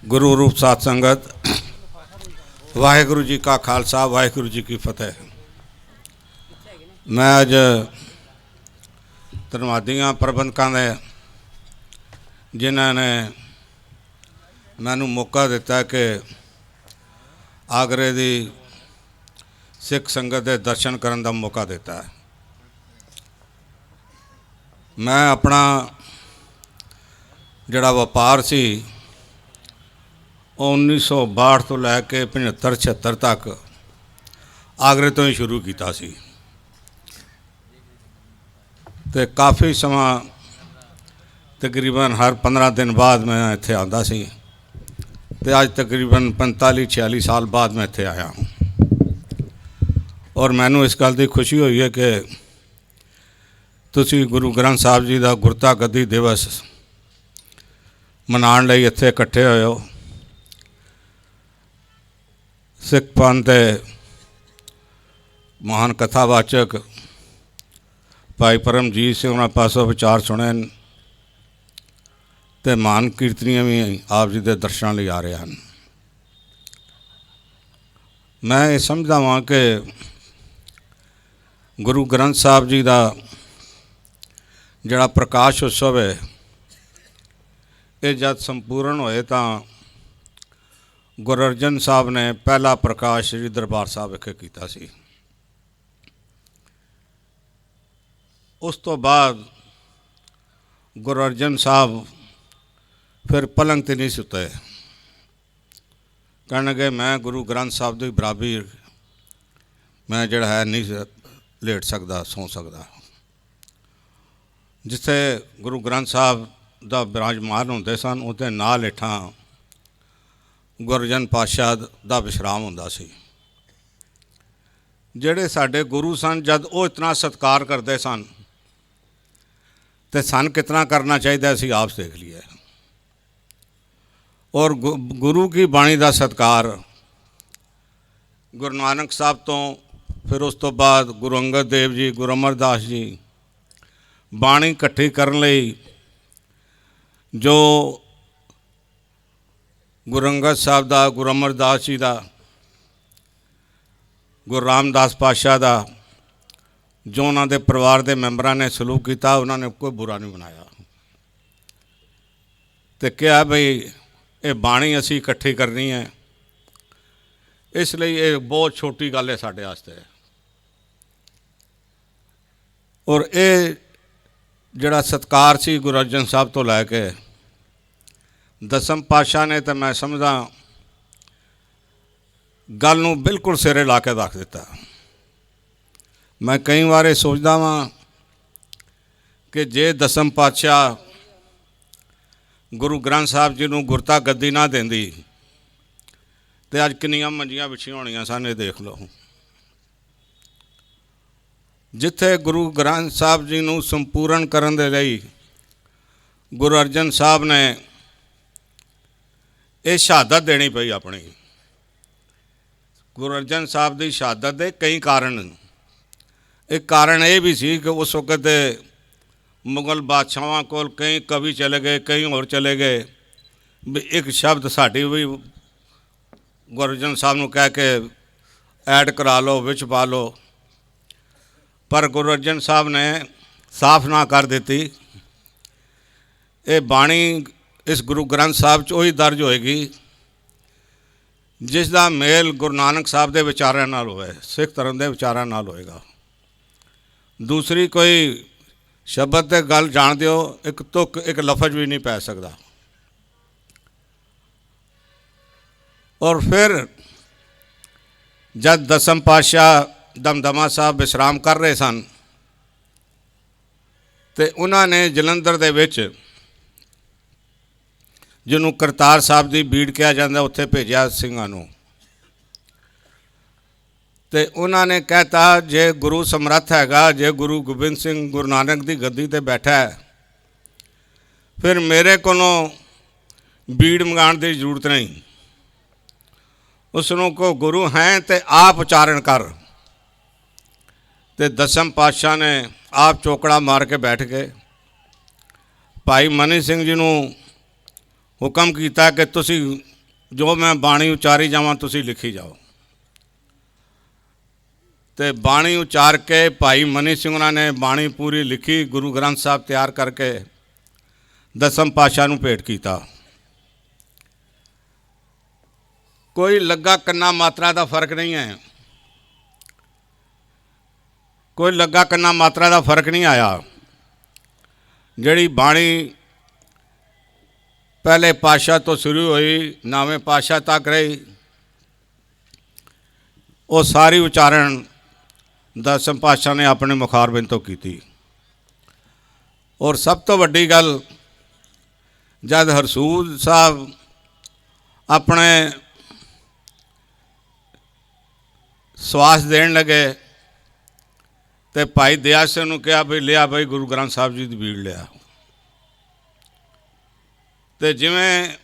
गुरु रूप साध संगत वाहेगुरु जी का खालसा वाहेगुरु जी की फतेह। मैं अज धन्नवादियां प्रबंधकों ने जिन्होंने मैनू मौका दिता कि आगरे की सिख संगत के दर्शन करने का मौका दिता है। मैं अपना जड़ा व्यापार सी 1962 तो लैके 75-76 तक आगरे तो ही शुरू किया सी ते काफ़ी समा तकरीबन हर 15 दिन बाद मैं इत्थे आंदा सी ते अज तकरीबन 45-46 साल बाद मैं इत्थे आया हूँ। और मैनू इस गल की खुशी हुई है कि तुसी गुरु ग्रंथ साहब जी का गुरता गद्दी दिवस मनाने लई इत्थे इकट्ठे होए हो। सिख पंथ के महान कथावाचक भाई परमजीत सिंह उन्होंने पासों विचार सुने ते महान कीर्तनियां भी आप जी के दर्शनों लिए आ रहे हैं। मैं ये समझदा वां कि गुरु ग्रंथ साहब जी का जड़ा प्रकाश उत्सव है ये जब संपूर्ण होए तां गुरु अर्जन साहब ने पहला प्रकाश श्री दरबार साहब विखे कीता सी। उस तो बाद गुरु अर्जन साहब फिर पलंग ते नहीं सुते, कहने लगे मैं गुरु ग्रंथ साहब की बराबरी मैं जड़ा है नहीं लेट सकता सौ सकता। जिथे गुरु ग्रंथ साहब का विराजमान होंदे सन उहदे नाल हेठां गुरु अर्जन पातशाह का विश्राम होंदा सी। जेड़े साडे गुरु सन जब वो इतना सत्कार करते सन तो सन कितना करना चाहिए असी आप देख लिए। और गुरु की बाणी का सत्कार गुरु नानक साहब तो फिर उस तो बाद गुरु अंगद देव जी गुरु अमरदास जी बाणी इकट्ठी करने लई जो गुरु अंगद साहब का गुरु अमरदास जी का गुरु रामदास पातशाह का जो उन्होंने परिवार के मैंबरों ने सलूक किया उन्होंने कोई बुरा नहीं बनाया तो क्या बई ये बाणी असी इकट्ठी करनी है। इसलिए ये बहुत छोटी गल है साढ़े वास्ते। और ये जड़ा सत्कार सी गुरु अर्जन साहब तो लैके दसम पातशाह ने तो मैं समझदा गल नूं बिल्कुल सिरे ला के रख दिता। मैं कई बार सोचता वां कि जे दसम पातशाह गुरु ग्रंथ साहब जी नूं गुरता गद्दी ना देंदी तो अज किन्नियां मंजियां विछियां होणियां सन। ये देख लो जिथे गुरु ग्रंथ साहब जी नूं संपूर्ण करन दे लई गुरु अर्जन साहब ने ये शहादत देनी पई अपनी। गुरु अर्जन साहब की शहादत के कई कारण। एक कारण ये भी सी कि उस वक्त मुगल बादशाहों को कई कवि चले गए कई और चले गए भी एक शब्द साड़ी भी गुरु अर्जन साहब नूं कह के ऐड करा लो विच पा लो, पर गुरु अर्जन साहब ने साफ ना कर दी। ये बाणी इस गुरु ग्रंथ साहब च वही दर्ज होएगी जिसका मेल गुरु नानक साहब के विचारों नाल होए सिख धर्म के विचारों नाल होएगा। दूसरी कोई शब्द ते गल जान दिओ एक तुक एक लफज भी नहीं पै सकता। और फिर जब दसम पातशाह दमदमा साहब विश्राम कर रहे सन तो उन्होंने जलंधर दे विच जिन्हों करतार साहब की बीड़ कहा जाता उत्थे भेजा सिंघां नूं ते उन्होंने कहता जे गुरु समर्थ हैगा जे गुरु गोबिंद सिंह गुरु नानक की गद्दी ते बैठा है फिर मेरे कोलों बीड़ मंगाण की जरूरत नहीं। उसनों को गुरु हैं तो आप उच्चारण कर। ते दसम पातशाह ने आप चौकड़ा मार के बैठ गए। भाई मनी सिंह जी नूं हुक्म किया कि तुसी जो मैं बाणी उचारी जावां तुसीं लिखी जाओ। तो बाणी उचार के भाई मनी सिंह होरां ने बाणी पूरी लिखी, गुरु ग्रंथ साहब तैयार करके दसम पातशाह नूं भेंट कीता। कोई लगा कन्ना मात्रा का फर्क नहीं है, कोई लगा कन्ना मात्रा का फर्क नहीं आया। जिहड़ी बाणी पहले पातशाह तो शुरू हुई, नावें पातशाह तक रही, वो सारी उचारण दसम पातशाह ने अपने मुखारबिंद तो की। और सब तो वड्डी गल, जब हरसूल साहब अपने सवास देन लगे तो भाई दया सिंह नूं कहा भी लिया भाई गुरु ग्रंथ साहब जी की भीड़ लिया। तो जिमें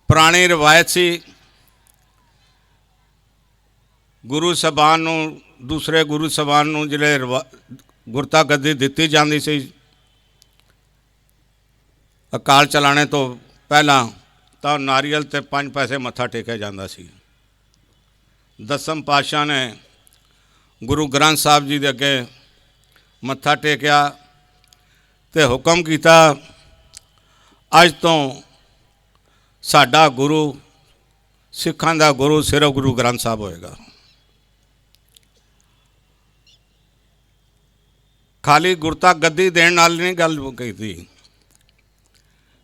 पुरानी रिवायत सी, गुरु साहबान नूं दूसरे गुरु साहबान नूं जिहड़े गुरता गद्दी दित्ती जाती सी अकाल चलाने तो पहला, तो नारियल ते 5 पैसे मत्था टेकिया जाता सी। दसम पातशाह ने गुरु ग्रंथ साहब जी के अगे मत्था टेकिया ते हुक्म किया, अज तो साडा गुरु सिखां दा गुरु सिर्फ गुरु ग्रंथ साहब होएगा। खाली गुरता गद्दी देण नाल नहीं गल की,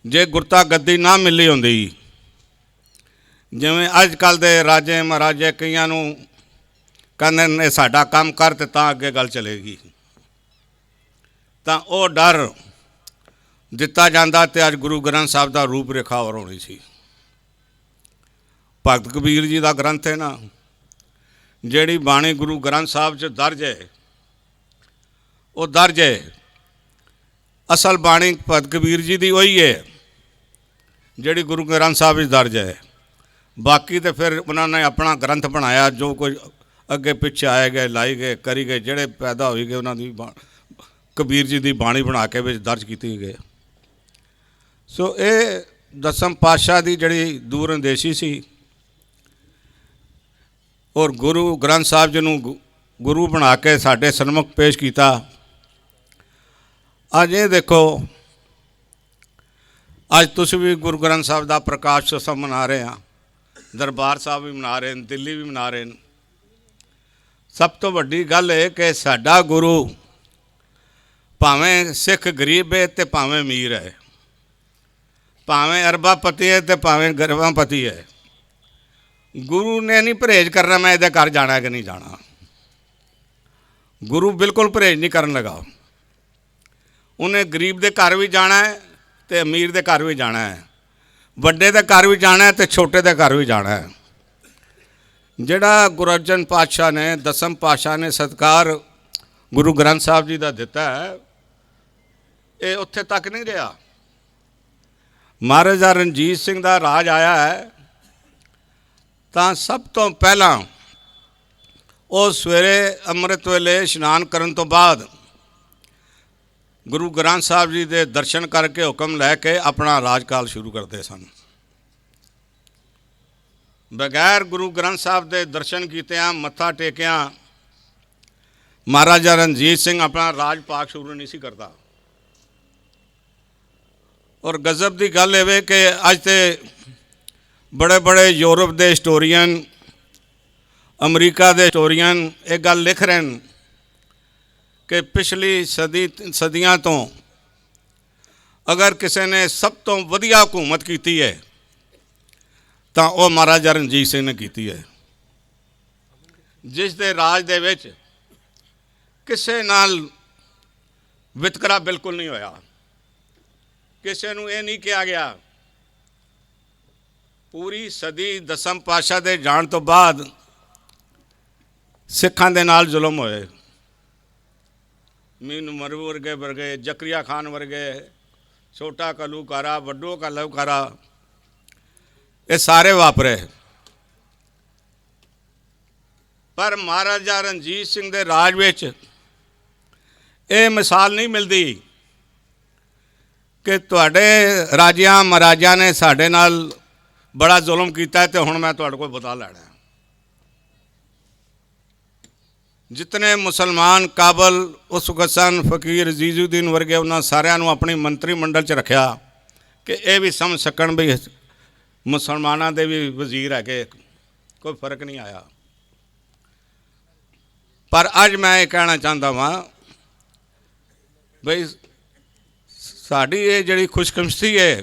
जे गुरता गद्दी ना मिली होंदी, जिवें अजकल दे राजे महाराजे कईयां नूं कहंदे ने साडा काम कर ते तां अगे गल चलेगी, तां ओह डर दिता जांदा ते अज गुरु ग्रंथ साहब दा रूप रेखा और होनी सी। भगत कबीर जी का ग्रंथ है ना, जिहड़ी बाणी गुरु ग्रंथ साहब च दर्ज है, वो दर्ज है। असल बाणी भगत कबीर जी की वही है जिहड़ी गुरु ग्रंथ साहब च दर्ज है। बाकी तो फिर उन्होंने अपना ग्रंथ बनाया, जो कुछ अगे पिछे आए गए लाई गए करी गए, जेड़े पैदा हो गए उन्होंने कबीर जी की बाणी बना के विच दर्ज की गए। सो ये दसम पातशाह की जिहड़ी दूर अंदेशी सी, और गुरु ग्रंथ साहब जी नूं गुरु बना के साडे सन्मुख पेश किया। अज ये देखो, अज तुसीं भी गुरु ग्रंथ साहब का प्रकाश उत्सव मना रहे हैं, दरबार साहब भी मना रहे हैं, दिल्ली भी मना रहे हैं। सब तो वड्डी गल है कि साडा गुरु भावें सिख गरीब है तो भावें अमीर है, भावें अरबापति है तो भावें गरबापति है, गुरु ने नहीं परहेज करना मैं इहदे घर जाना कि नहीं जाना। गुरु बिल्कुल परहेज नहीं करन लगा। उन्हें गरीब के घर भी जाना है तो अमीर के घर भी जाना है, वड्डे के घर भी जाना है तो छोटे के घर भी जाना है। जिहड़ा गुरु अर्जन पातशाह ने दसम पातशाह ने सत्कार गुरु ग्रंथ साहब जी का दिता है, ये उत्थे तक नहीं रहा। महाराजा रणजीत सिंह का राज आया है तो सब तो पहला वो सवेरे अमृत वेले इशनान करन तो बाद गुरु ग्रंथ साहब जी के दर्शन करके हुक्म लैके अपना राजकाल शुरू करते सन। बगैर गुरु ग्रंथ साहब के दर्शन कीतिया मत्था टेकिया महाराजा रणजीत सिंह अपना राजपाट शुरू नहीं सी करता। और गजब की गल है कि अज तो बड़े बड़े यूरोप के हिस्टोरीयन, अमरीका के हिस्टोरीयन एक गल लिख रहे हैं कि पिछली सदियां तो अगर किसी ने सब तो वधिया हुकूमत की है तो वह महाराजा रणजीत सिंह ने की है, जिस दे राज दे विच किसे नाल वितकरा बिल्कुल नहीं होया, किसी नूं ये नहीं कहा गया। पूरी सदी दसम पातशाह दे जाण तो बाद सिखां दे नाल जुल्म होए। मीन मरू वर्गे जकरिया खान वर्गे, छोटा कलूकारा, वड्डो कलूकारा, ये सारे वापरे। पर महाराजा रणजीत सिंह दे राज विच ये मिसाल नहीं मिलती कि तुहाडे राजियां महाराजा ने साडे नाल बड़ा जुल्म किया है, तो हुण मैं तुहाडे कोल बदला लैणा है। जितने मुसलमान काबल उस वक्त सन, फकीर अजीजुद्दीन वर्गे, उन्होंने सारिਆਂ ਨੂੰ अपनी मंत्रिमंडल च रखा कि यह भी समझ सकन भी मुसलमानों के भी वजीर है कि कोई फर्क नहीं आया। पर अज मैं ये कहना चाहता वहाँ बई साड़ी ये जी खुशकिस्मती है,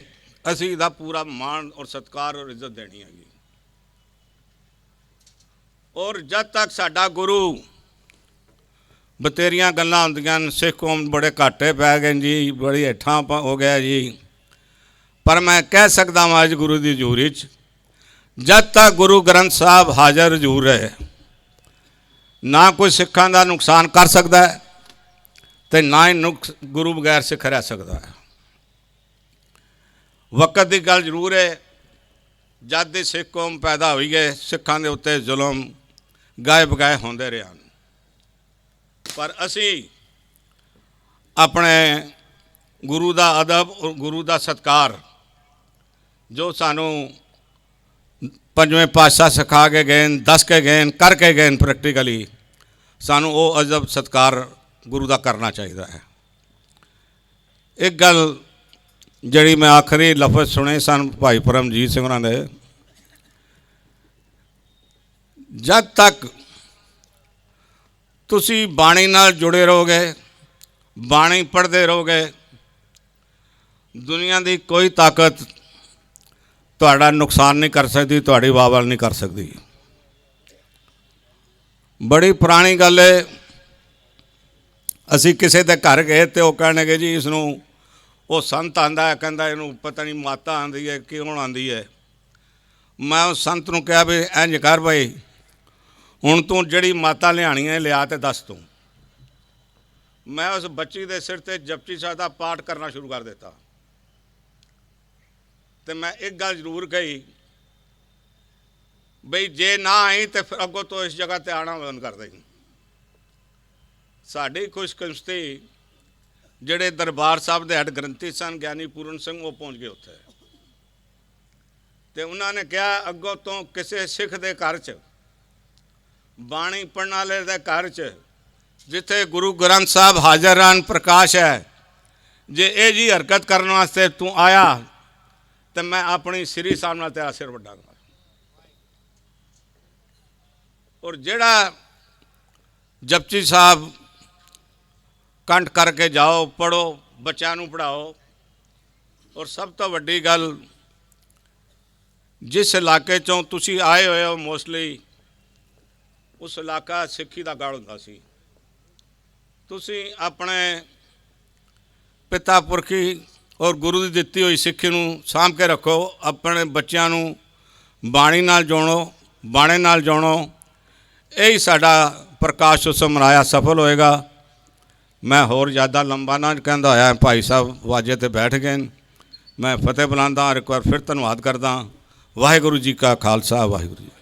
असी इहदा पूरा मान और सत्कार और इज्जत देनी हैगी। और जब तक साडा गुरु बतेरियां गल्लां होंदियां सिख कौम बड़े घाटे पै गए जी, बड़ी हेठां हो गया जी, पर मैं कह सकता वहाँ अज गुरु की हजूरी च जब तक गुरु ग्रंथ साहब हाज़र हजूर है, ना कोई सिखां का नुकसान कर सकता है, तो ना ही गुरु बगैर सिख रह सकता है। वक्त की गल जरूर है, जब की सिख कौम पैदा हुई है, सिखां के उत्ते जुल्म गाए बगाए होंदे रहे हैं, पर असी अपने गुरु का अदब और गुरु का सत्कार जो सानू पंजवें पातशाह सिखा के गए, दस के गए, करके गए प्रैक्टिकली, सानू वो अदब सत्कार गुरु का करना चाहिए है। एक गल जड़ी मैं आखिरी लफज सुने सन भाई परमजीत सिंह होरां दे, जब तक तुसी बाणी नाल जुड़े रहोगे, बाणी पढ़ते रहोगे, दुनिया की कोई ताकत तुहाड़ा नुकसान नहीं कर सकती, तुहाड़ी वाहवाल नहीं कर सकती। बड़ी पुरानी गल है, असी किसी के घर गए तो वह कहने जी इसनों वो संत आंदा है, कहता इनू पता नहीं माता आँदी है क्यों आँदी है। मैं उस संत नूं कहा भी इंज कर भाई, हुण तू जिहड़ी माता लियानी है लिया तो दस तू। मैं उस बच्ची के सिर ते जपजी साहिब दा पाठ करना शुरू कर दिता, तो मैं एक गल जरूर कही बई जे ना आई तो फिर अगों तो इस जगह पर आना बंद कर दें। साड़ी खुशकिस्मती जिहड़े दरबार साहब के हैड ग्रंथी सन ज्ञानी पूरन सिंह, वो पहुँच गए उत्थे, तो उन्होंने कहा अगों तो किसी सिख के घर च बाणी पढ़ने वाले के घर च जिथे गुरु ग्रंथ साहब हाजर रहन प्रकाश है, जे ये जी हरकत करने वास्ते तू आया तो मैं अपनी श्री साहब नाल तेरा सिर वड्डांगा। और जिहड़ा जपजी साहब कंठ करके जाओ, पढ़ो, बच्चों नूं पढ़ाओ। और सब तो वड्डी गल, जिस इलाके चों तुसी आए हुए हो मोस्टली उस इलाका सिक्खी का गढ़ हुंदा सी। तुसी अपने पिता पुरखी और गुरु की दिती हुई सिक्खी नूं साम के रखो, अपने बच्चों नूं बाणी नाल जोड़ो, बाणे नाल जोड़ो, यही साडा प्रकाश उत्सव मनाया सफल होएगा। मैं होर ज़्यादा लंबा ना कहंदा होया, भाई साहब वाजे ते बैठ गए, मैं फतेह बुलांदा, एक बार फिर धन्नवाद करदा। वाहिगुरू जी का खालसा, वाहिगुरू जी।